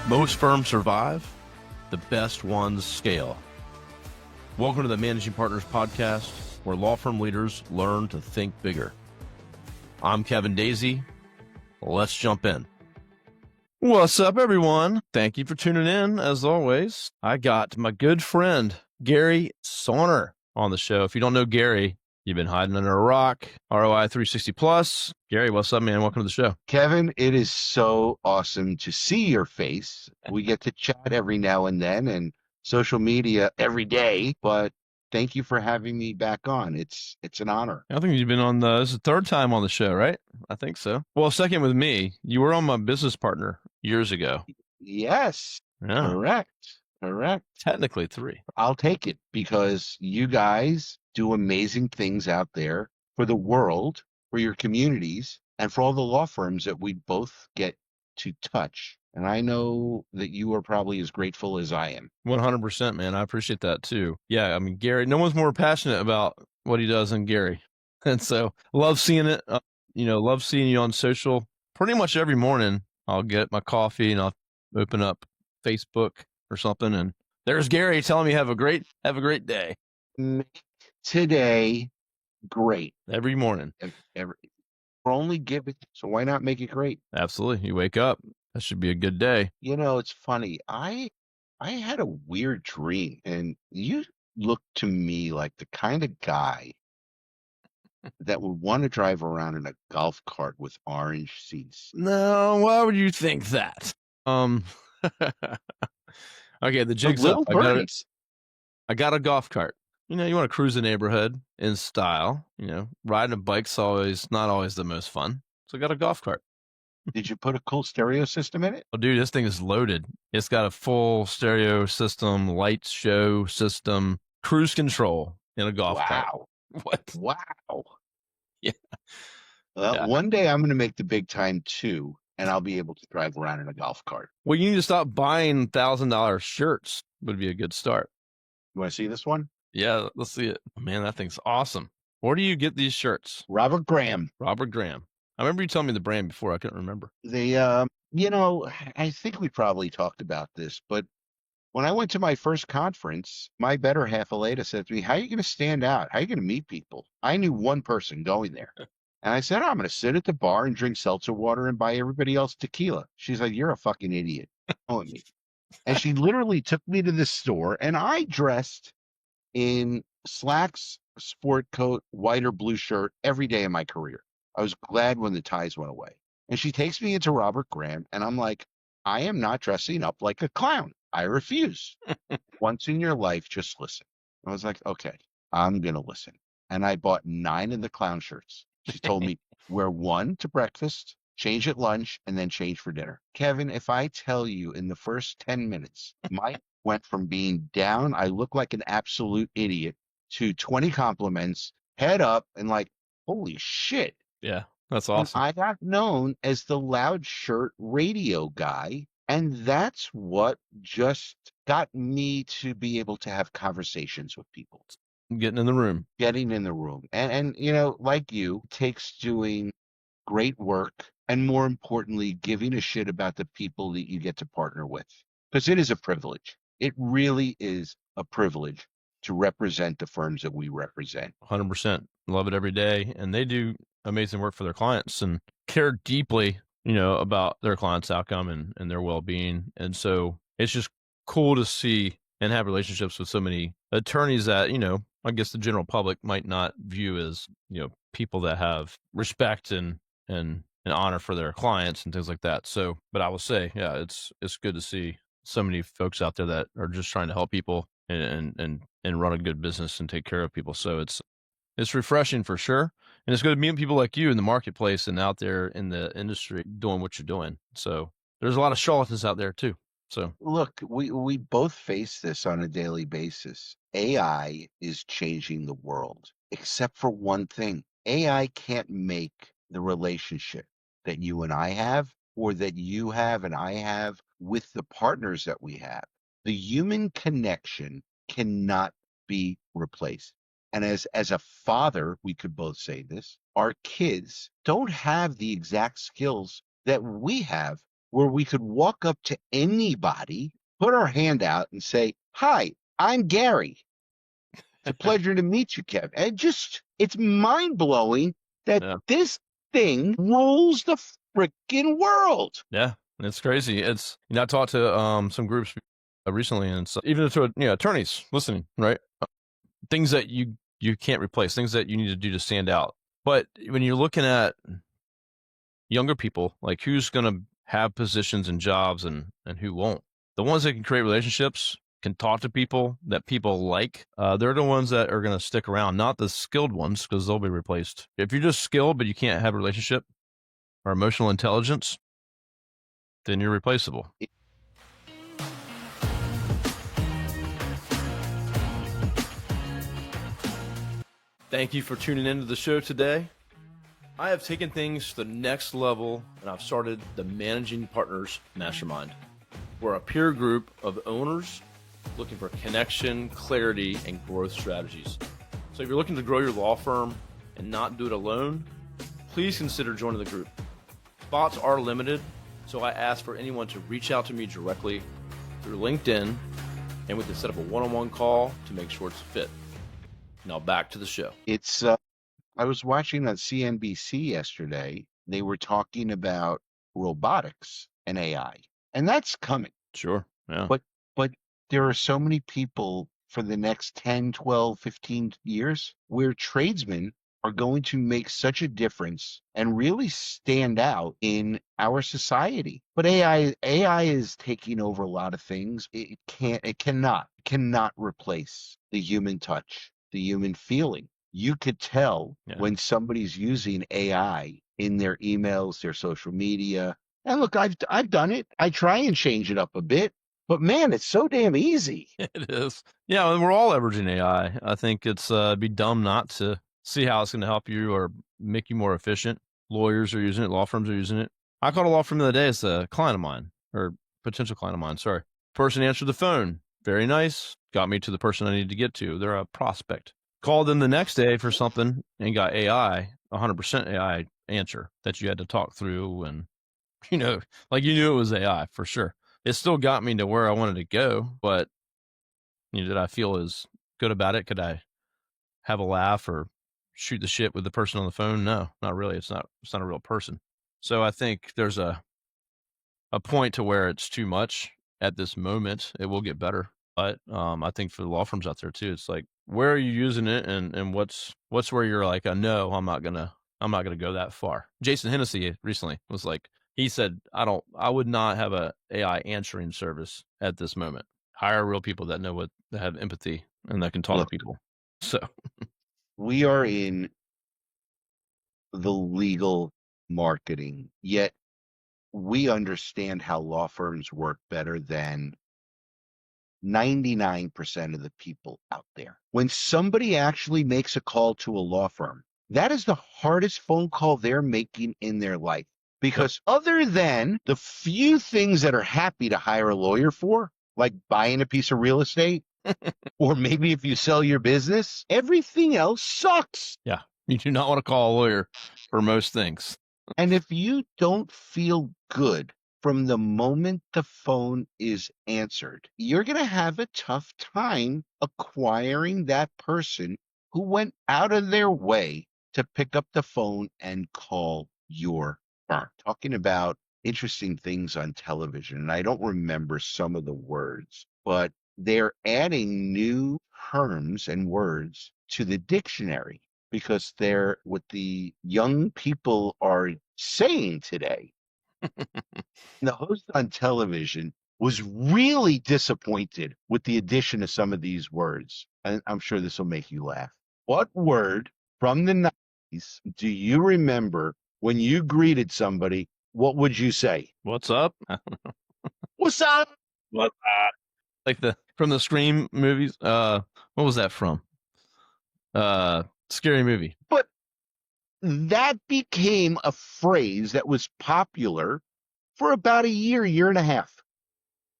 Most firms survive, the best ones scale. Welcome to the Managing Partners Podcast, where law firm leaders learn to think bigger. I'm Kevin Daisy. Let's jump in. What's up, everyone? Thank you for tuning in. As always, I got my good friend, Gary Sarner, on the show. If you don't know Gary, you've been hiding under a rock. ROI360 Plus. Gary, what's up, man? Welcome to the show. Kevin, it is so awesome to see your face. We get to chat every now and then and social media every day, but thank you for having me back on. It's an honor. I think you've been on this is the third time on the show, right? I think so. Well, second with me. You were on my business partner years ago. Yes, Yeah. Correct. Technically three. I'll take it because you guys do amazing things out there for the world, for your communities, and for all the law firms that we both get to touch. And I know that you are probably as grateful as I am. 100%, man. I appreciate that too. Yeah, I mean, Gary, no one's more passionate about what he does than Gary. And so love seeing it. Love seeing you on social. Pretty much every morning I'll get my coffee and I'll open up Facebook or something. And there's Gary telling me have a great day. Make today great. Every morning. We're only given, so why not make it great? Absolutely. You wake up. That should be a good day. You know, it's funny. I had a weird dream, and you look to me like the kind of guy that would want to drive around in a golf cart with orange seats. No, why would you think that? Okay, the jig's up. I got a golf cart. You want to cruise the neighborhood in style. Riding a bike's not always the most fun. So I got a golf cart. Did you put a cool stereo system in it? Oh, dude, this thing is loaded. It's got a full stereo system, light show system, cruise control in a golf cart. What? Wow. Yeah. Well, Yeah. One day I'm going to make the big time too, and I'll be able to drive around in a golf cart. Well, you need to stop buying $1,000 shirts. Would be a good start. You want to see this one? Yeah, let's see it. Man, that thing's awesome. Where do you get these shirts? Robert Graham. I remember you telling me the brand before. I couldn't remember. I think we probably talked about this, but when I went to my first conference, my better half, Aleda, said to me, how are you going to stand out? How are you going to meet people? I knew one person going there. And I said, I'm going to sit at the bar and drink seltzer water and buy everybody else tequila. She's like, you're a fucking idiot. Know me. And she literally took me to this store, and I dressed in slacks, sport coat, white or blue shirt every day of my career. I was glad when the ties went away. And she takes me into Robert Graham, and I'm like, I am not dressing up like a clown. I refuse. Once in your life, just listen. I was like, okay, I'm going to listen. And I bought 9 of the clown shirts. She told me, wear 1 to breakfast, change at lunch, and then change for dinner. Kevin, if I tell you in the first 10 minutes, Mike went from being down, I look like an absolute idiot, to 20 compliments, head up, and like, holy shit. Yeah, that's awesome. And I got known as the loud shirt radio guy, and that's what just got me to be able to have conversations with people. Getting in the room. And like you, it takes doing great work and, more importantly, giving a shit about the people that you get to partner with. Because it is a privilege. It really is a privilege to represent the firms that we represent. 100%. Love it every day. And they do amazing work for their clients and care deeply, about their clients' outcome and their well-being. And so it's just cool to see and have relationships with so many attorneys that, I guess the general public might not view as, people that have respect and honor for their clients and things like that. So, but I will say, yeah, it's good to see so many folks out there that are just trying to help people and run a good business and take care of people. So it's refreshing for sure. And it's good to meet people like you in the marketplace and out there in the industry doing what you're doing. So there's a lot of charlatans out there too. So look, we both face this on a daily basis. AI is changing the world, except for one thing. AI can't make the relationship that you and I have, or that you have and I have with the partners that we have. The human connection cannot be replaced. And as a father, we could both say this, our kids don't have the exact skills that we have where we could walk up to anybody, put our hand out and say, "Hi, I'm Gary. It's a pleasure to meet you, Kev." And it's mind blowing that Yeah. this thing rules the freaking world. Yeah. It's crazy. I talked to some groups recently, and so even to attorneys listening, right? Things that you can't replace, things that you need to do to stand out. But when you're looking at younger people, like who's going to have positions and jobs and who won't, the ones that can create relationships, can talk to people that people like, they're the ones that are going to stick around, not the skilled ones, because they'll be replaced. If you're just skilled but you can't have a relationship or emotional intelligence, then you're replaceable. Thank you for tuning into the show today. I have taken things to the next level, and I've started the Managing Partners Mastermind. We're a peer group of owners looking for connection, clarity, and growth strategies. So if you're looking to grow your law firm and not do it alone, please consider joining the group. Spots are limited, so I ask for anyone to reach out to me directly through LinkedIn, and we can set up a one-on-one call to make sure it's a fit. Now back to the show. I was watching on CNBC yesterday. They were talking about robotics and AI, and that's coming. Sure. Yeah. But there are so many people for the next 10, 12, 15 years where tradesmen are going to make such a difference and really stand out in our society. But AI is taking over a lot of things. It cannot replace the human touch, the human feeling. You could tell when somebody's using AI in their emails, their social media. And look, I've done it. I try and change it up a bit, but man, it's so damn easy. It is. Yeah, and we're all leveraging AI. I think it's be dumb not to see how it's going to help you or make you more efficient. Lawyers are using it. Law firms are using it. I called a law firm the other day. It's a client of mine, or potential client of mine. Sorry. Person answered the phone. Very nice. Got me to the person I needed to get to. They're a prospect. Called them the next day for something and got AI, 100% AI answer that you had to talk through. And, like you knew it was AI for sure. It still got me to where I wanted to go, but did I feel as good about it? Could I have a laugh or shoot the shit with the person on the phone? No, not really. It's not a real person. So I think there's a point to where it's too much at this moment. It will get better. But I think for the law firms out there too, it's like, where are you using it, and what's where you're like, no, I'm not gonna go that far. Jason Hennessy recently was like, he said, I would not have a AI answering service at this moment. Hire real people that have empathy and that can talk to people. So we are in the legal marketing, yet we understand how law firms work better than 99% of the people out there. When somebody actually makes a call to a law firm, that is the hardest phone call they're making in their life. Because other than the few things that are happy to hire a lawyer for, like buying a piece of real estate, or maybe if you sell your business, everything else sucks. Yeah. You do not want to call a lawyer for most things. And if you don't feel good from the moment the phone is answered, you're going to have a tough time acquiring that person who went out of their way to pick up the phone and call your firm. Talking about interesting things on television, and I don't remember some of the words, but they're adding new terms and words to the dictionary because they're what the young people are saying today. The host on television was really disappointed with the addition of some of these words. And I'm sure this will make you laugh. What word from the 90s do you remember when you greeted somebody? What would you say? What's up? What's up? What's up? Like from the Scream movies. What was that from? Scary Movie. But that became a phrase that was popular for about a year and a half.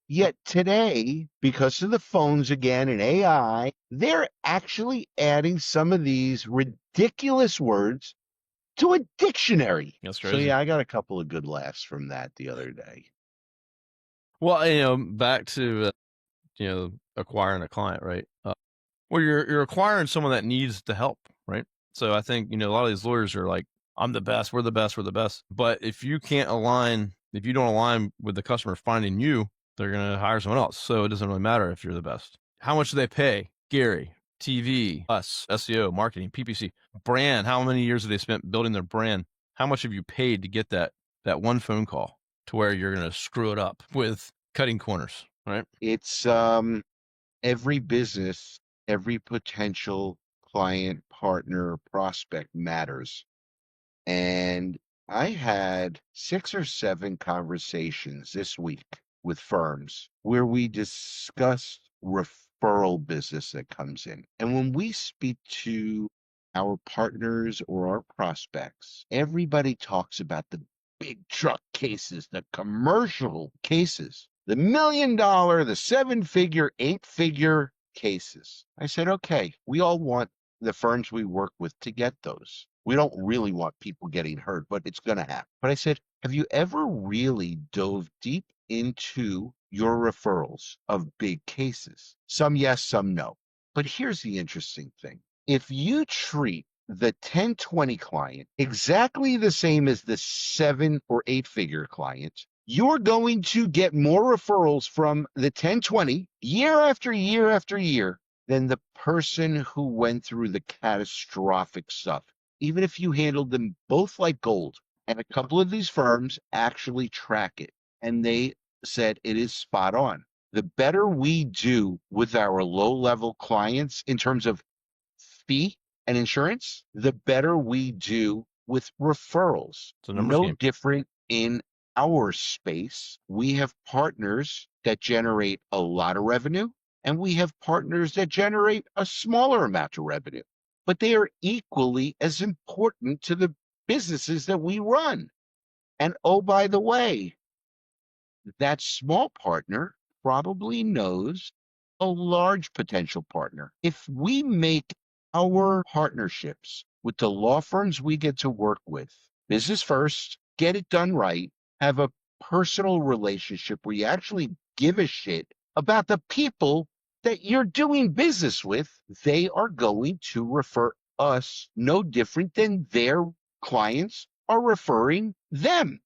Yet today, because of the phones again and AI, they're actually adding some of these ridiculous words to a dictionary. That's crazy. So yeah, I got a couple of good laughs from that the other day. Well, back to acquiring a client, right? Well, you're acquiring someone that needs the help, right? So I think a lot of these lawyers are like, "I'm the best. We're the best. We're the best." But if you don't align with the customer finding you, they're gonna hire someone else. So it doesn't really matter if you're the best. How much do they pay? Gary, TV, us, SEO, marketing, PPC, brand. How many years have they spent building their brand? How much have you paid to get that one phone call to where you're gonna screw it up with cutting corners, right? It's every business, every potential client, partner, prospect matters. And I had 6 or 7 conversations this week with firms where we discussed referral business that comes in. And when we speak to our partners or our prospects, everybody talks about the big truck cases, the commercial cases, the $1 million, the 7-figure, 8-figure cases. I said, okay, we all want the firms we work with to get those. We don't really want people getting hurt, but it's going to happen. But I said, have you ever really dove deep into your referrals of big cases? Some yes, some no. But here's the interesting thing. If you treat the 10-20 client exactly the same as the 7 or 8-figure client, you're going to get more referrals from the 10-20 year after year after year than the person who went through the catastrophic stuff, even if you handled them both like gold. And a couple of these firms actually track it, and they said it is spot on. The better we do with our low-level clients in terms of fee and insurance, the better we do with referrals. It's a numbers No game. different in our space. We have partners that generate a lot of revenue, and we have partners that generate a smaller amount of revenue, but they are equally as important to the businesses that we run. And oh, by the way, that small partner probably knows a large potential partner. If we make our partnerships with the law firms we get to work with business first, get it done right, have a personal relationship where you actually give a shit about the people that you're doing business with, they are going to refer us no different than their clients are referring them.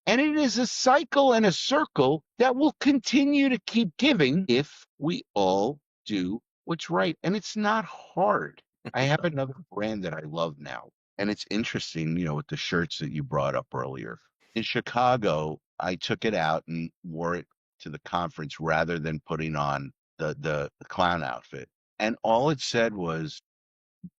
And it is a cycle and a circle that will continue to keep giving if we all do what's right. And it's not hard. I have another brand that I love now. And it's interesting, with the shirts that you brought up earlier. In Chicago, I took it out and wore it to the conference rather than putting on the clown outfit. And all it said was,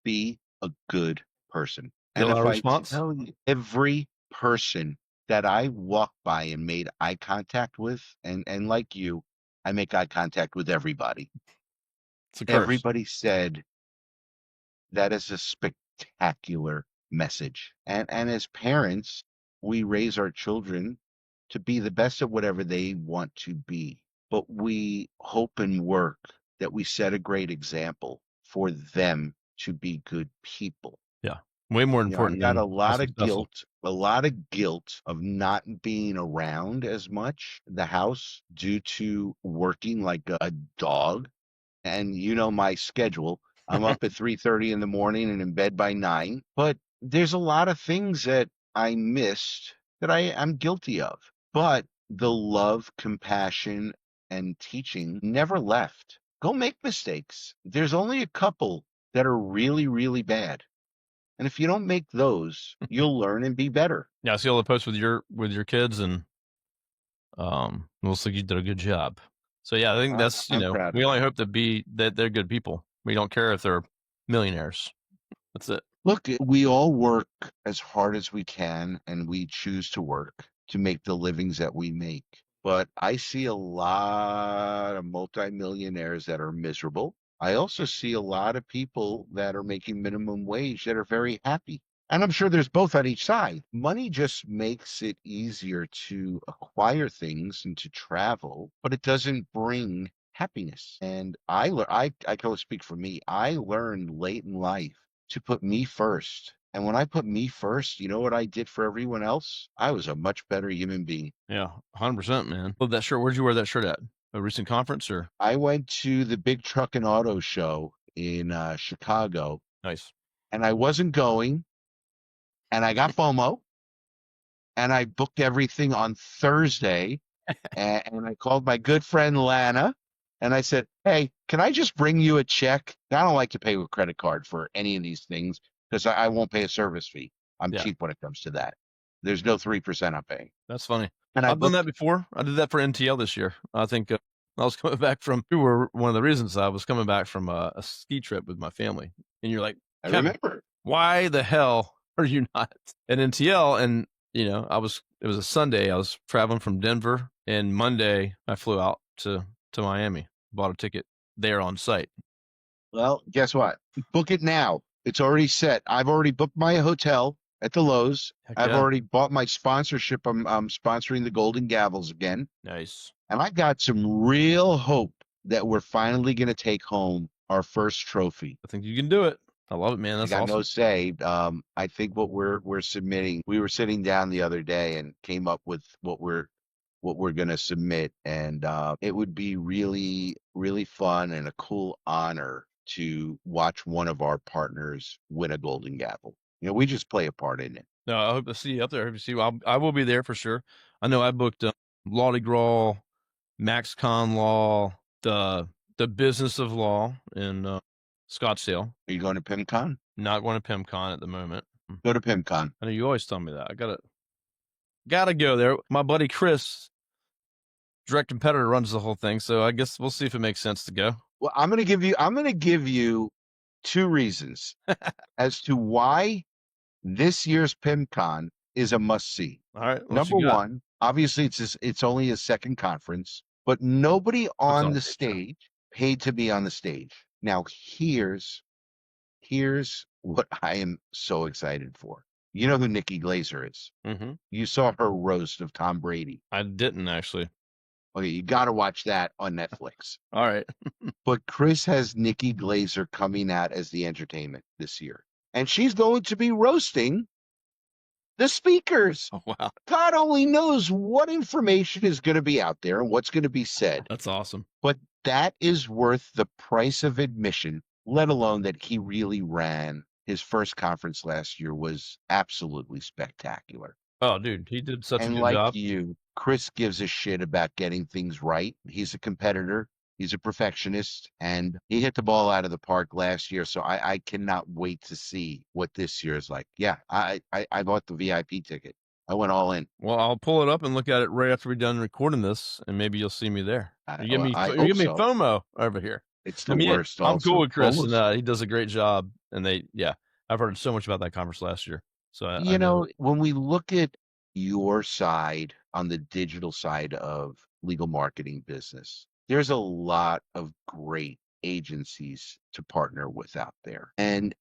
be a good person. Get a And lot if of I response. tell you, every person that I walked by and made eye contact with, and like you, I make eye contact with everybody. It's a curse. Everybody said that is a spectacular message. And as parents, we raise our children to be the best at whatever they want to be. But we hope and work that we set a great example for them to be good people. Yeah. Way more I important got than how successful. a lot of guilt of not being around as much the house due to working like a dog. And my schedule. I'm up at 3:30 in the morning and in bed by 9. But there's a lot of things that I missed that I'm guilty of. But the love, compassion, and teaching never left. Go make mistakes. There's only a couple that are really, really bad. And if you don't make those, you'll learn and be better. Yeah, I see all the posts with your kids, and looks like you did a good job. So yeah, I think that's I'm proud we of only that. hope that they're good people. We don't care if they're millionaires. That's it. Look, we all work as hard as we can, and we choose to work to make the livings that we make. But I see a lot of multimillionaires that are miserable. I also see a lot of people that are making minimum wage that are very happy. And I'm sure there's both on each side. Money just makes it easier to acquire things and to travel, but it doesn't bring happiness. And I can only speak for me. I learned late in life to put me first And when I put me first, you know what I did for everyone else? I was a much better human being. Yeah, 100%, man. Love that shirt. Where'd you wear that shirt at? A recent conference or? I went to the big truck and auto show in Chicago, Nice. and I wasn't going, and I got FOMO, and I booked everything on Thursday, and I called my good friend Lana, and I said, "Hey, can I just bring you a check? I don't like to pay with credit card for any of these things because I won't pay a service fee. I'm Yeah, cheap when it comes to that. There's no 3% I'm paying." that's funny. And I I've done that booked. before. I did that for NTL this year. I think I was coming back from, you were one of the reasons I was coming back from a ski trip with my family. And you're like, I Kevin, remember. why the hell are you not at NTL? And, it was a Sunday. I was traveling from Denver, and Monday I flew out to Miami, bought a ticket there on site. Well, guess what? Book it now. It's already set. I've already booked my hotel at the Lowe's. Heck I've yeah. already bought my sponsorship. I'm sponsoring the Golden Gavels again. Nice. And I got some real hope that we're finally going to take home our first trophy. I think you can do it. I love it, man. I That's got no awesome. say. I think what we're submitting. We were sitting down the other day and came up with what we're going to submit, and it would be really really fun and a cool honor to watch one of our partners win a Golden Gavel. We just play a part in it. No, I hope to see you up there. I hope to see you. I will be there for sure. I know I booked Law de Graw, MaxCon Law, the Business of Law in Scottsdale. Are you going to PimCon? Not going to PimCon at the moment. Go to PimCon. I know you always tell me that. I gotta go there. My buddy Chris, direct competitor, runs the whole thing, so I guess we'll see if it makes sense to go. Well, I'm going to give you two reasons as to why this year's PimCon is a must see. All right, what Number you got? one, obviously it's only a second conference, but nobody That's on the also true. stage paid to be on the stage. Now here's what I am so excited for. You know who Nikki Glazer is. Mm-hmm. You saw her roast of Tom Brady. I didn't actually. Okay, you got to watch that on Netflix. All right. But Chris has Nikki Glazer coming out as the entertainment this year, and she's going to be roasting the speakers. Oh, wow, God only knows what information is going to be out there and what's going to be said, that's awesome. but that is worth the price of admission, let alone that he really ran. His first conference last year was absolutely spectacular. Oh, dude, he did such a And good like job. you, Chris gives a shit about getting things right. He's a competitor. He's a perfectionist, and he hit the ball out of the park last year. So I cannot wait to see what this year is like. Yeah, I bought the VIP ticket. I went all in. Well, I'll pull it up and look at it right after we're done recording this, and maybe you'll see me there. You give Well, me I you hope give me so. FOMO over here. It's I the mean, worst. I'm cool Also, with Chris, and almost. he does a great job. And I've heard so much about that conference last year, so I know. When we look at your side on the digital side of legal marketing business, there's a lot of great agencies to partner with out there. And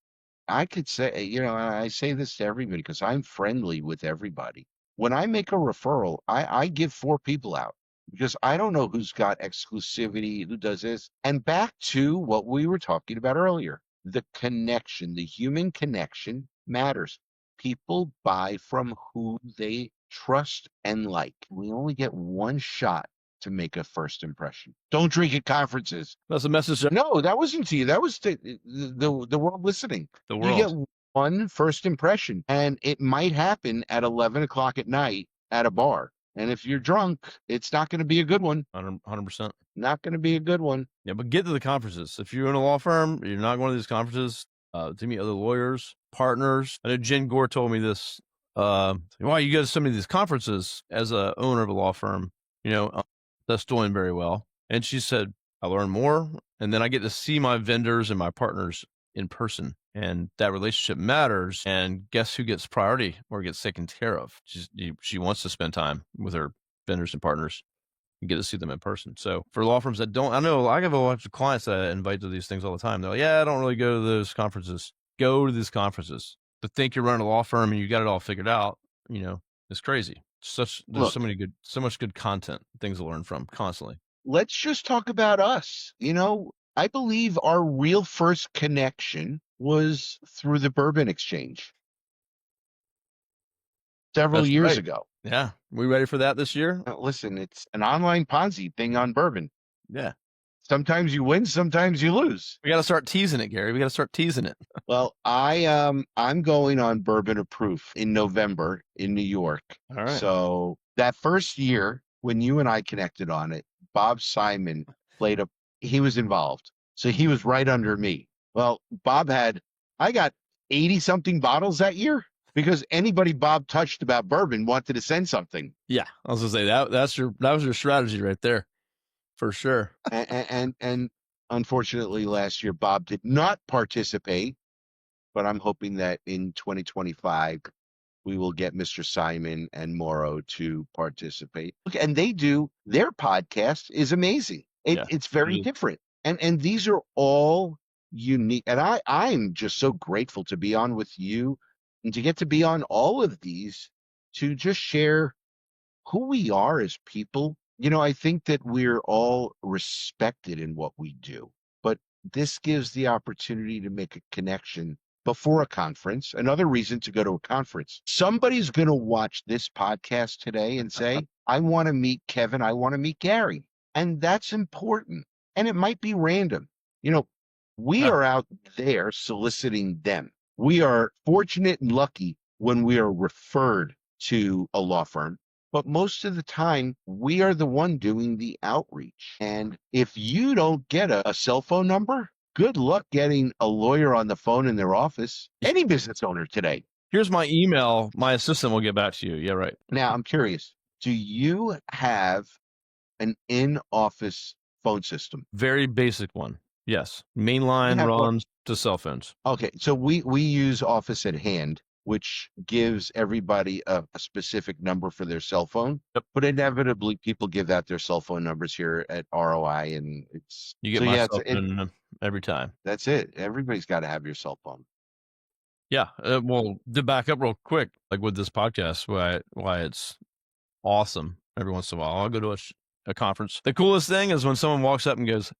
I could say, I say this to everybody because I'm friendly with everybody. When I make a referral, I give four people out because I don't know who's got exclusivity, who does this. And back to what we were talking about earlier, the connection, the human connection matters. People buy from who they trust and like. We only get one shot to make a first impression. Don't drink at conferences. That's a message to No, that wasn't to you. That was to the world listening. the You get world. one first impression, and it might happen at 11 o'clock at night at a bar. And if you're drunk, it's not going to be a good one. 100%. Not going to be a good one. Yeah, but get to the conferences. If you're in a law firm, you're not going to these conferences to meet other lawyers, partners. I know Jen Gore told me this. Why you go to so many of these conferences as a owner of a law firm, that's doing very well. And she said, I learn more, and then I get to see my vendors and my partners in person, and that relationship matters. And guess who gets priority or gets taken care of? She wants to spend time with her vendors and partners. You get to see them in person. So for law firms that don't, I know I have a lot of clients that I invite to these things all the time. They're like, yeah, I don't really go to those conferences. Go to these conferences. To think you're running a law firm and you got it all figured out, it's crazy. There's Look, so much good content, things to learn from constantly. let's just talk about us. I believe our real first connection was through the Bourbon Exchange. several That's years right. ago. Yeah. We ready for that this year? Listen, it's an online Ponzi thing on bourbon. Yeah. Sometimes you win, sometimes you lose. We got to start teasing it, Gary. We got to start teasing it. Well, I'm going on Bourbon of Proof in November in New York. All right. So that first year when you and I connected on it, Bob Simon played a he was involved. So he was right under me. Well, I got 80 something bottles that year because anybody Bob touched about bourbon wanted to send something. Yeah. I was going to say that was your strategy right there for sure. And unfortunately last year Bob did not participate, but I'm hoping that in 2025 we will get Mr. Simon and Morrow to participate. Look, and their podcast is amazing. It's very different. And these are all unique. And I'm just so grateful to be on with you and to get to be on all of these to just share who we are as people. I think that we're all respected in what we do, but this gives the opportunity to make a connection before a conference. Another reason to go to a conference. Somebody's going to watch this podcast today and say, I want to meet Kevin. I want to meet Gary. And that's important. And it might be random. We are out there soliciting them. We are fortunate and lucky when we are referred to a law firm. But most of the time, we are the one doing the outreach. And if you don't get a cell phone number, good luck getting a lawyer on the phone in their office. Any business owner today. Here's my email. My assistant will get back to you. Yeah, right. Now, I'm curious. Do you have an in-office phone system? Very basic one. Yes. Mainline runs to cell phones. Okay. So we use Office at Hand, which gives everybody a specific number for their cell phone. Yep. But inevitably, people give out their cell phone numbers here at ROI, and you get my cell phone every time. That's it. Everybody's got to have your cell phone. Yeah. Well, to back up real quick, like with this podcast, why it's awesome every once in a while. I'll go to a conference. The coolest thing is when someone walks up and goes,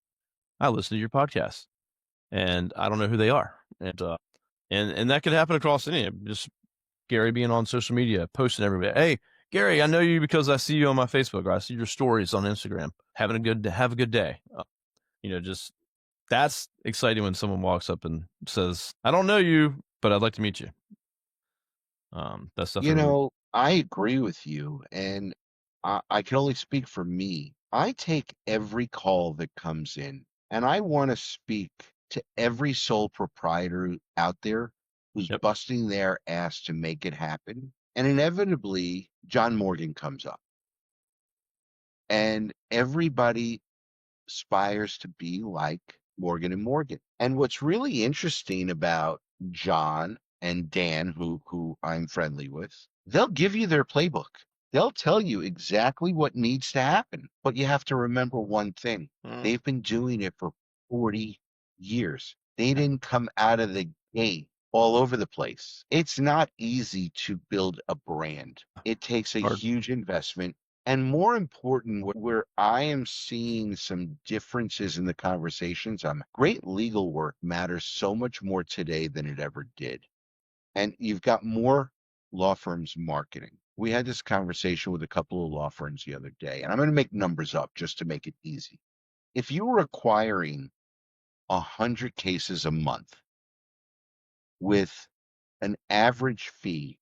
I listen to your podcast, and I don't know who they are. And that could happen across any, just Gary being on social media, posting everybody. Hey, Gary, I know you because I see you on my Facebook, or I see your stories on Instagram. Have a good day. Just that's exciting when someone walks up and says, I don't know you, but I'd like to meet you. That's stuff. I agree with you, and I can only speak for me. I take every call that comes in, and I want to speak to every sole proprietor out there who's busting their ass to make it happen. And inevitably, John Morgan comes up. And everybody aspires to be like Morgan and Morgan. And what's really interesting about John and Dan, who I'm friendly with, they'll give you their playbook. They'll tell you exactly what needs to happen. But you have to remember one thing. They've been doing it for 40 years. They didn't come out of the gate all over the place. It's not easy to build a brand. It takes a huge investment. And more important, where I am seeing some differences in the conversations, great legal work matters so much more today than it ever did. And you've got more law firms marketing. We had this conversation with a couple of law firms the other day, and I'm going to make numbers up just to make it easy. If you were acquiring 100 cases a month with an average fee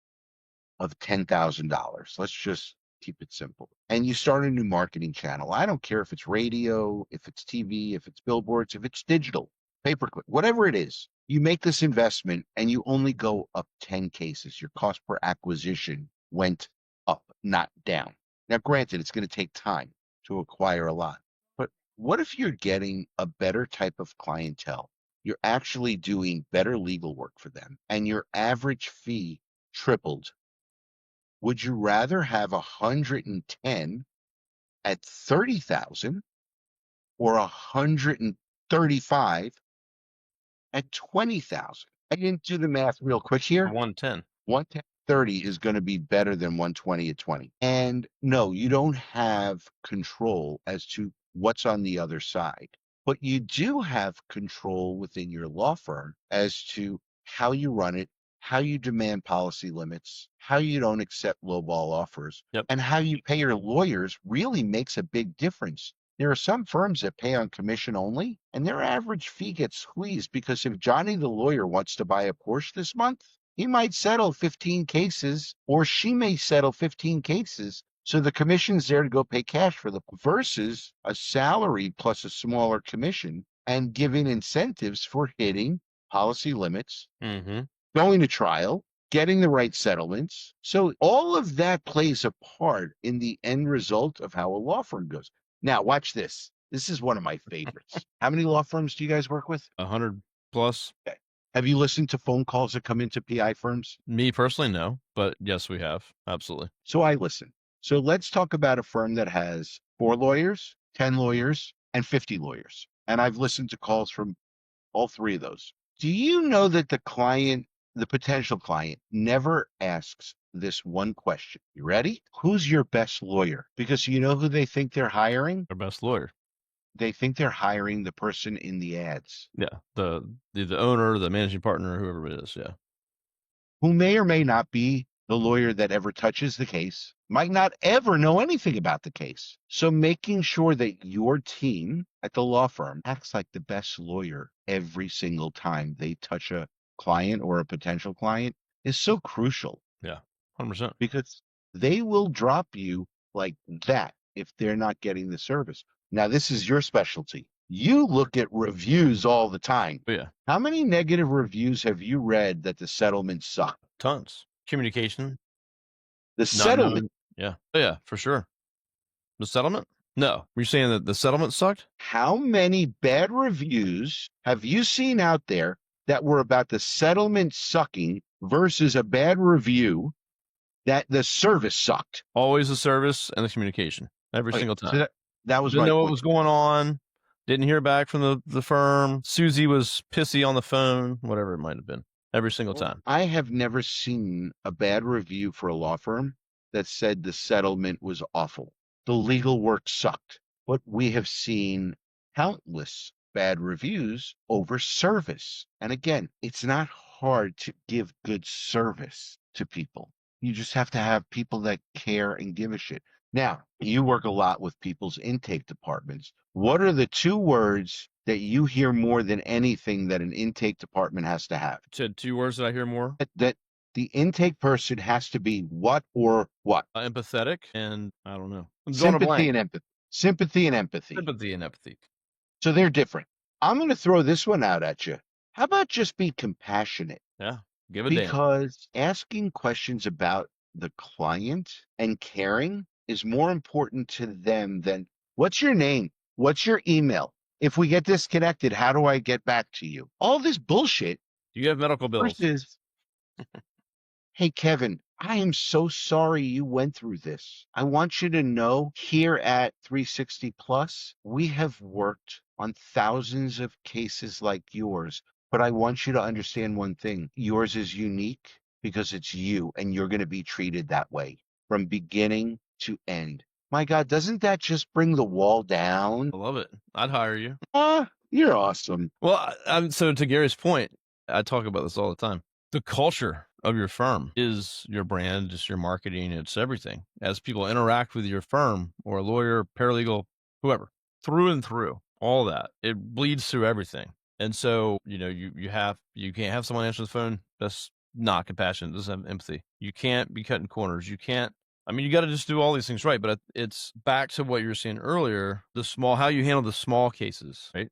of $10,000, let's just keep it simple, and you start a new marketing channel. I don't care if it's radio, if it's TV, if it's billboards, if it's digital, pay-per-click, whatever it is. You make this investment and you only go up 10 cases. Your cost per acquisition went up, not down. Now, granted, it's going to take time to acquire a lot. But what if you're getting a better type of clientele? You're actually doing better legal work for them, and your average fee tripled. Would you rather have 110 at 30,000 or 135 at 20,000? I didn't do the math real quick here. 110. 110 30 is going to be better than 120 at 20. And no, you don't have control as to what's on the other side, but you do have control within your law firm as to how you run it, how you demand policy limits, how you don't accept lowball offers, Yep. and how you pay your lawyers really makes a big difference. There are some firms that pay on commission only, and their average fee gets squeezed because if Johnny the lawyer wants to buy a Porsche this month, he might settle 15 cases, or she may settle 15 cases. So the commission's there to go pay cash for the versus a salary plus a smaller commission and giving incentives for hitting policy limits, Mm-hmm. going to trial, getting the right settlements. So all of that plays a part in the end result of how a law firm goes. Now, watch this. This is one of my favorites. How many law firms do you guys work with? 100 plus. Okay. Have you listened to phone calls that come into PI firms? Me personally, no, but yes, we have. Absolutely. So I listen. So let's talk about a firm that has 4 lawyers, 10 lawyers, and 50 lawyers. And I've listened to calls from all three of those. Do you know that the potential client, never asks this one question? You ready? Who's your best lawyer? Because you know who they think they're hiring? Our best lawyer. They think they're hiring the person in the ads, Yeah. The owner, the managing partner, whoever it is. Yeah. who may or may not be the lawyer that ever touches the case, might not ever know anything about the case. So making sure that your team at the law firm acts like the best lawyer every single time they touch a client or a potential client is so crucial Yeah. 100%. because they will drop you like that if they're not getting the service. Now, this is your specialty. You look at reviews all the time. But yeah, How many negative reviews have you read that the settlement sucked? tons. Communication, The not settlement. knowing. Yeah. Oh, yeah, for sure. The settlement? No. Were you saying that the settlement sucked? How many bad reviews have you seen out there that were about the settlement sucking versus a bad review that the service sucked? Always the service and the communication every Okay, single so time. that was Didn't my know what point. was going on. Didn't hear back from the firm. Susie was pissy on the phone, whatever it might have been, every single time. I have never seen a bad review for a law firm that said the settlement was awful. The legal work sucked. But we have seen countless bad reviews over service. And again, it's not hard to give good service to people. You just have to have people that care and give a shit. Now, you work a lot with people's intake departments. What are the 2 words that you hear more than anything that an intake department has to have? Said 2 words that I hear more. That the intake person has to be what or what? Empathetic and I don't know. I'm drawing a Sympathy blank. and empathy. Sympathy and empathy. Sympathy and empathy. So they're different. I'm going to throw this one out at you. How about just be compassionate? Yeah. Give a damn. Because asking questions about the client and caring is more important to them than what's your name? What's your email? If we get disconnected, how do I get back to you? All this bullshit Do you have medical bills? versus, hey, Kevin, I am so sorry you went through this. I want you to know here at 360 Plus, we have worked on thousands of cases like yours. But I want you to understand one thing. Yours is unique because it's you, and you're going to be treated that way from beginning to end. My God, doesn't that just bring the wall down? I love it. I'd hire you. You're awesome. Well, so to Gary's point, I talk about this all the time. The culture of your firm is your brand, it's your marketing, it's everything. As people interact with your firm or a lawyer, paralegal, whoever, through and through, all that, it bleeds through everything. And so, you can't have someone answer the phone that's not compassionate, doesn't have empathy. You can't be cutting corners. You can't. You got to just do all these things right. But it's back to what you were saying earlier, how you handle the small cases, right?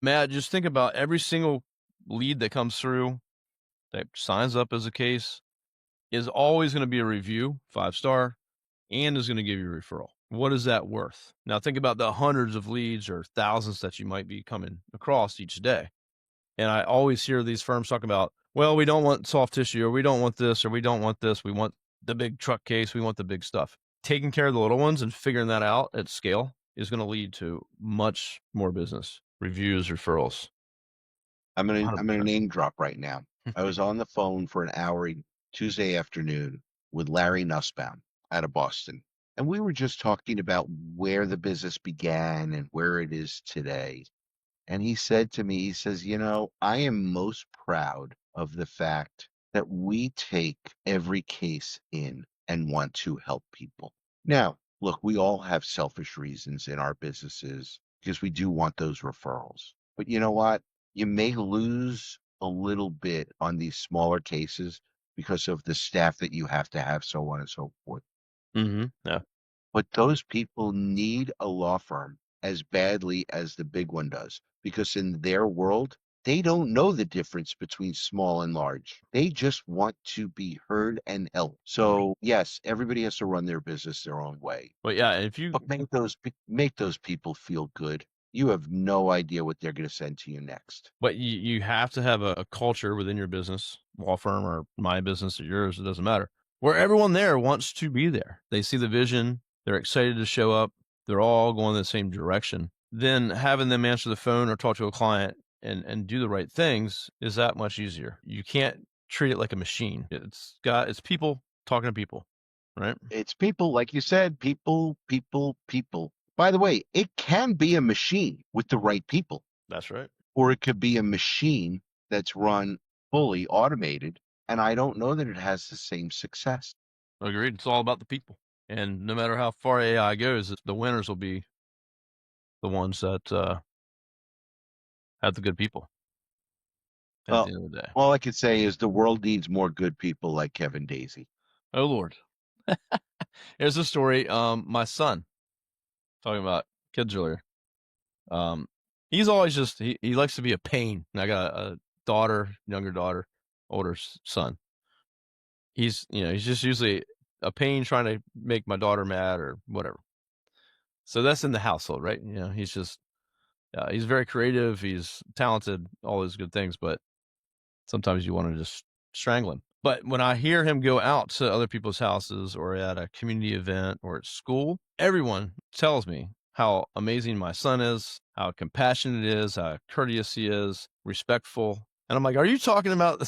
Matt, just think about every single lead that comes through that signs up as a case is always going to be a review, 5-star, and is going to give you a referral. What is that worth? Now think about the hundreds of leads or thousands that you might be coming across each day. And I always hear these firms talking about, well, we don't want soft tissue, or we don't want this, or we don't want this. We want the big truck case. We want the big stuff. Taking care of the little ones and figuring that out at scale is going to lead to much more business, reviews, referrals. I'm gonna name drop right now. I was on the phone for an hour Tuesday afternoon with Larry Nussbaum out of Boston. And we were just talking about where the business began and where it is today. And he said to me, he says, I am most proud of the fact that we take every case in and want to help people. Now, look, we all have selfish reasons in our businesses because we do want those referrals. But you know what? You may lose a little bit on these smaller cases because of the staff that you have to have, so on and so forth. Yeah. But those people need a law firm as badly as the big one does because in their world, they don't know the difference between small and large. They just want to be heard and helped. So, yes, everybody has to run their business their own way, But yeah, if you but make those people feel good. You have no idea what they're going to send to you next. but you have to have a culture within your business, law firm or my business or yours, it doesn't matter, where everyone there wants to be there. They see the vision, they're excited to show up, they're all going the same direction. Then having them answer the phone or talk to a client and do the right things is that much easier. You can't treat it like a machine. It's people talking to people, right? It's people, like you said, people, people, people. By the way, it can be a machine with the right people, That's right. or it could be a machine that's run fully automated. And I don't know that it has the same success. Agreed. It's all about the people. And no matter how far AI goes, the winners will be the ones that have the good people at the Well, end of the day. all I could say is the world needs more good people like Kevin Daisy. Oh Lord. Here's a story. My son, talking about kids earlier. He's always just he likes to be a pain. And I got a daughter, younger daughter, older son. He's just usually a pain trying to make my daughter mad or whatever. So that's in the household, right? He's very creative. He's talented, all those good things, but sometimes you want to just strangle him. But when I hear him go out to other people's houses or at a community event or at school, everyone tells me how amazing my son is, how compassionate he is, how courteous he is, respectful. And I'm like, are you talking about the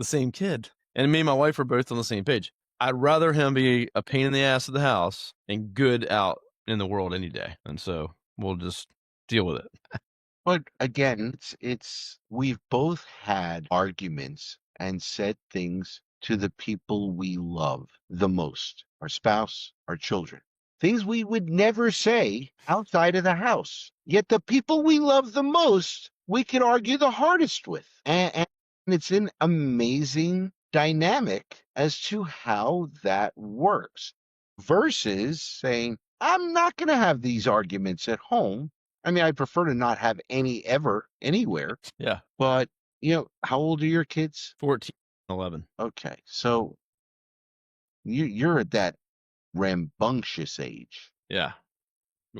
same kid? And me and my wife are both on the same page. I'd rather him be a pain in the ass of the house and good out in the world any day. And so we'll just deal with it. But again, it's we've both had arguments and said things to the people we love the most, our spouse, our children. Things we would never say outside of the house. Yet the people we love the most, we can argue the hardest with. And it's an amazing dynamic as to how that works versus saying, I'm not going to have these arguments at home. I mean, I prefer to not have any ever anywhere, Yeah. but how old are your kids? 14, 11. Okay. So you're at that rambunctious age. Yeah.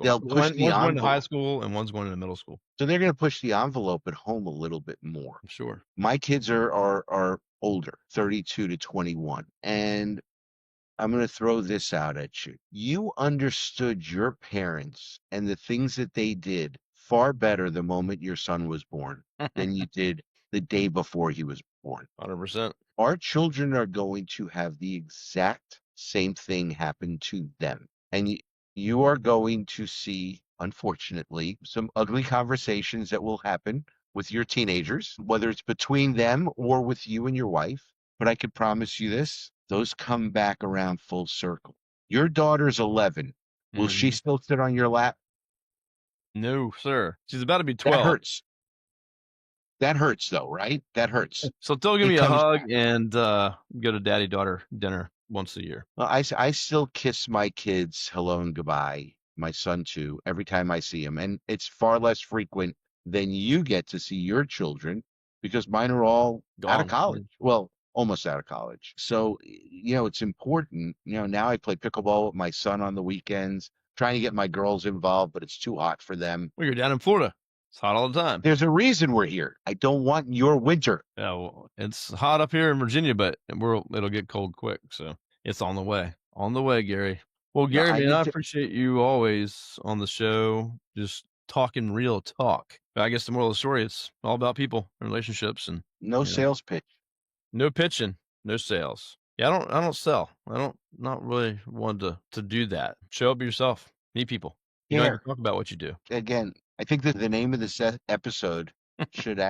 They'll push the One's going to high envelope. school and one's going to middle school. So they're going to push the envelope at home a little bit more. I'm sure. My kids are older, 32 to 21. And I'm going to throw this out at you. You understood your parents and the things that they did far better the moment your son was born than you did the day before he was born. 100%. Our children are going to have the exact same thing happen to them. And you are going to see, unfortunately, some ugly conversations that will happen with your teenagers, whether it's between them or with you and your wife. But I could promise you this, those come back around full circle. Your daughter's 11. Will she Mhm. still sit on your lap? No, sir. She's about to be That 12. hurts. That hurts, though, right? That hurts. So they'll give It me a comes hug back. and go to daddy-daughter dinner once a year. Well, I still kiss my kids hello and goodbye, my son too, every time I see him. And it's far less frequent than you get to see your children because mine are all out of Gone. college. Well, almost out of college. So, it's important. Now I play pickleball with my son on the weekends, trying to get my girls involved, but it's too hot for them. Well, you're down in Florida. It's hot all the time. There's a reason we're here. I don't want your winter. Yeah, well, it's hot up here in Virginia, but it'll get cold quick. So it's on the way. On the way, Gary. Well, No, Gary, I man, need I to. appreciate you always on the show, just talking real talk. I guess the moral of the story, it's all about people and relationships and No you know, sales pitch. no pitching, no sales. Yeah, I don't sell. Not really one to do that. Show up yourself. Meet people. You don't have Here, to talk about what you do. again, I think that the name of this episode should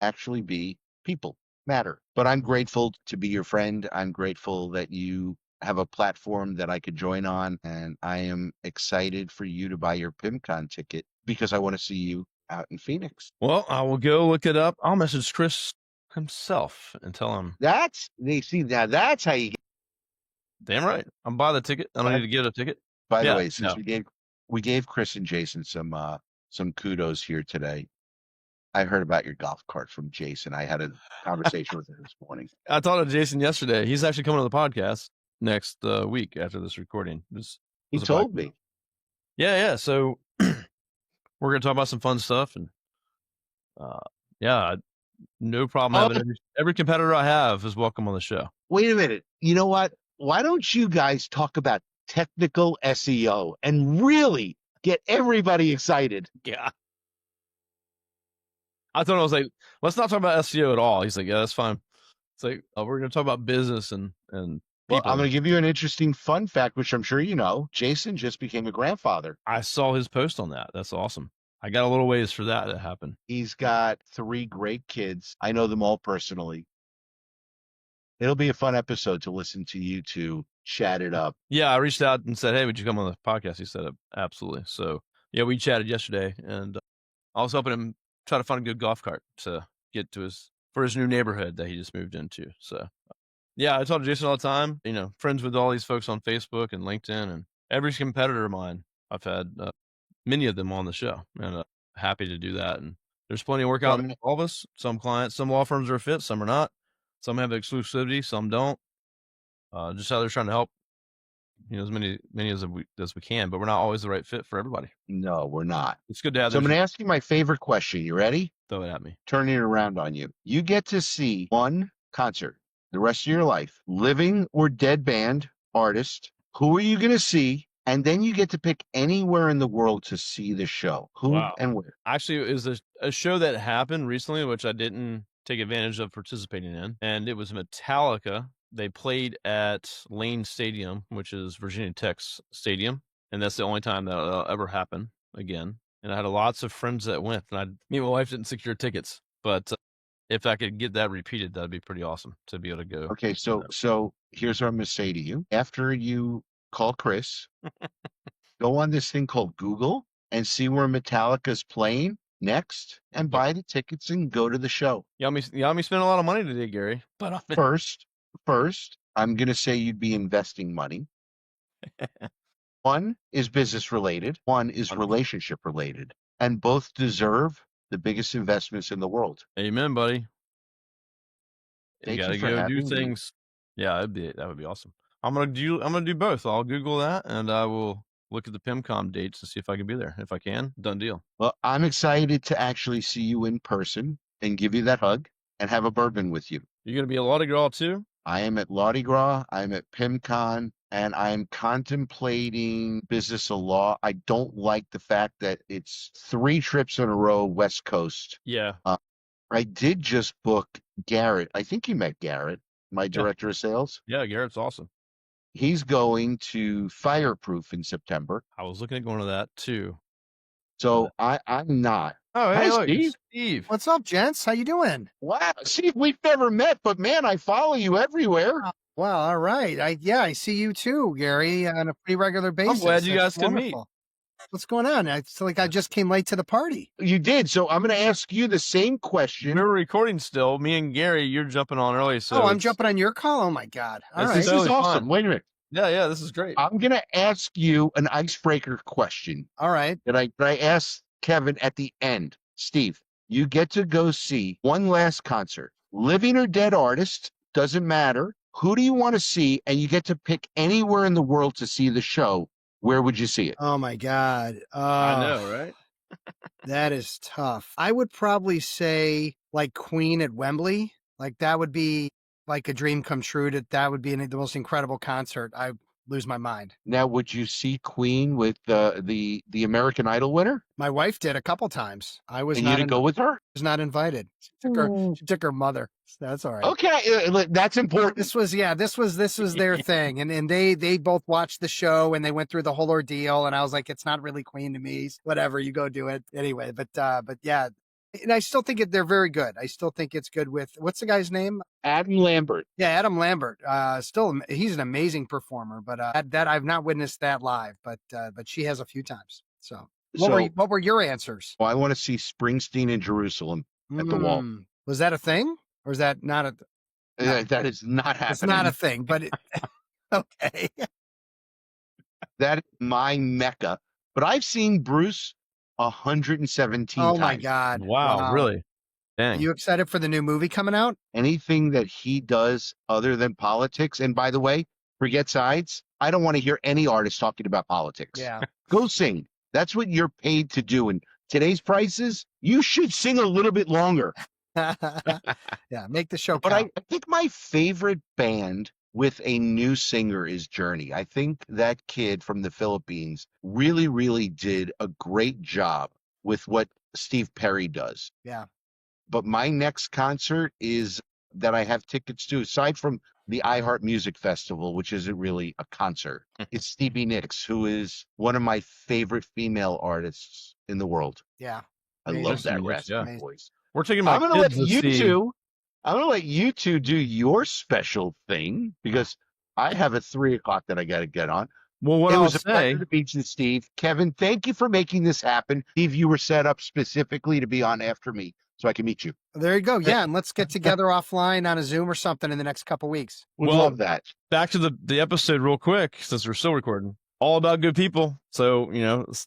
actually be people. matter. But I'm grateful to be your friend. I'm grateful that you have a platform that I could join on, and I am excited for you to buy your PimCon ticket because I want to see you out in Phoenix. Well, I will go look it up. I'll message Chris himself and tell him. Now that's how you get. Damn right, I'm buying the ticket. I don't need to get a ticket. By the Yeah, way, since no. we gave Chris and Jason some kudos here today. I heard about your golf cart from Jason. I had a conversation with him this morning. I talked to Jason yesterday. He's actually coming to the podcast next week after this recording. He told me. Yeah. So we're gonna talk about some fun stuff, and yeah, no problem having every competitor I have is welcome on the show. Wait a minute. You know what? Why don't you guys talk about technical SEO and really get everybody excited? Yeah. I told him, I was like, let's not talk about SEO at all. He's like, yeah, that's fine. It's like, we're going to talk about business and people. Well, I'm going to give you an interesting fun fact, which I'm sure you know. Jason just became a grandfather. I saw his post on that. That's awesome. I got a little ways for that to happen. He's got 3 great kids. I know them all personally. It'll be a fun episode to listen to you two chat it up. Yeah, I reached out and said, hey, would you come on the podcast? He said, absolutely. So, yeah, we chatted yesterday, and I was helping him try to find a good golf cart to get to for his new neighborhood that he just moved into. So, yeah, I talk to Jason all the time, friends with all these folks on Facebook and LinkedIn, and every competitor of mine, I've had many of them on the show, and happy to do that. And there's plenty of work out there for all of us. Some clients, some law firms are a fit, some are not. Some have exclusivity, some don't. Just how they're trying to help, as many as we can, but we're not always the right fit for everybody. No, we're not. It's good to have. So I'm going to ask you my favorite question. You ready? Throw it at me. Turning it around on you. You get to see one concert the rest of your life, living or dead band, artist. Who are you going to see? And then you get to pick anywhere in the world to see the show. Who and where? Actually, it was a show that happened recently, which I didn't take advantage of participating in. And it was Metallica. They played at Lane Stadium, which is Virginia Tech's stadium. And that's the only time that'll ever happen again. And I had lots of friends that went, and me and my wife didn't secure tickets, but if I could get that repeated, that'd be pretty awesome to be able to go. Okay. So here's what I'm going to say to you. After you call Chris, go on this thing called Google and see where Metallica's playing next and buy the tickets and go to the show. You got me spending a lot of money today, Gary. But First, I'm going to say you'd be investing money. One is business related. One is relationship related. And both deserve the biggest investments in the world. Amen, buddy. Thank you gotta go do things. Yeah, that would be awesome. I'm gonna do both. I'll Google that and I will look at the PIMCOM dates to see if I can be there. If I can, done deal. Well, I'm excited to actually see you in person and give you that hug and have a bourbon with you. You're going to be at Mardi Gras too? I am at Mardi Gras. I'm at PIMCon, and I'm contemplating business of law. I don't like the fact that it's 3 trips in a row, West Coast. Yeah. I did just book Garrett. I think you met Garrett, my director of sales. Yeah, Garrett's awesome. He's going to Fireproof in September. I was looking at going to that too. So I'm not. Oh, hey, hi, look, Steve. What's up, gents? How you doing? Wow, Steve, we've never met, but man, I follow you everywhere. Well, all right. I see you too, Gary, on a pretty regular basis. I'm glad you guys can meet. What's going on? It's like I just came late to the party. You did. So I'm going to ask you the same question. We're recording still. Me and Gary, you're jumping on early. So I'm jumping on your call. Oh my God. All right. This is awesome. Wait a minute. Yeah, this is great. I'm going to ask you an icebreaker question. All right. That I asked Kevin at the end. Steve, you get to go see one last concert. Living or dead artist, doesn't matter. Who do you want to see? And you get to pick anywhere in the world to see the show. Where would you see it? Oh my God. I know, right? That is tough. I would probably say like Queen at Wembley. Like that would be like a dream come true. That would be the most incredible concert. I lose my mind. Now, would you see Queen with the American Idol winner? My wife did a couple times. I was and not. You didn't go with her? Was not invited. She took her mother. That's all right. Okay, that's important. This was their thing, and they both watched the show and they went through the whole ordeal. And I was like, it's not really Queen to me. Whatever, you go do it anyway. But yeah, And I still think they're very good. I still think it's good with, what's the guy's name? Adam Lambert. Yeah, Adam Lambert. Still, he's an amazing performer, but that I've not witnessed that live, but she has a few times. So what were your answers? Well, I want to see Springsteen in Jerusalem at the wall. Was that a thing, or is that not a? No. That is not happening. It's not a thing, but okay. That is my mecca. But I've seen Bruce 117 times. Oh my God! Wow, really? Dang. Are you excited for the new movie coming out? Anything that he does other than politics, and by the way, forget sides. I don't want to hear any artist talking about politics. Yeah. Go sing. That's what you're paid to do. And today's prices, you should sing a little bit longer. Yeah, make the show count. But I think my favorite band with a new singer is Journey. I think that kid from the Philippines really, really did a great job with what Steve Perry does. Yeah. But my next concert is that I have tickets to, aside from the iHeart Music Festival, which isn't really a concert. It's Stevie Nicks, who is one of my favorite female artists in the world. Yeah. I love that raspy voice. We're taking my I'm gonna let kids to you see. two. I'm gonna let you two do your special thing because I have a 3 o'clock that I got to get on. Well, what It I'll was a say, pleasure to meet you, Steve. Kevin, thank you for making this happen. Steve, you were set up specifically to be on after me so I can meet you. There you go. Yeah, and let's get together offline on a Zoom or something in the next couple weeks. Would Well, love that. back to the episode real quick, since we're still recording. All about good people. So,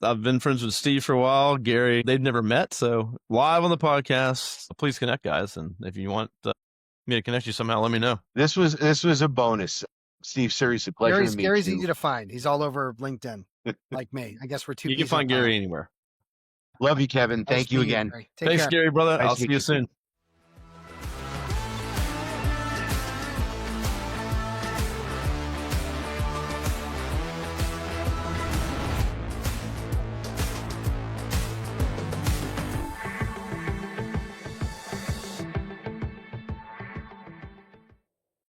I've been friends with Steve for a while. Gary, they've never met. So live on the podcast, please connect, guys. And if you want me to connect you somehow, let me know. This was a bonus. Steve, seriously, pleasure to meet Gary's you. easy to find. He's all over LinkedIn, like me. I guess we're two. You can find Gary anywhere. Love you, Kevin. Thank you again. Take Thanks, care. Gary, brother. Nice I'll to see meet you you. soon.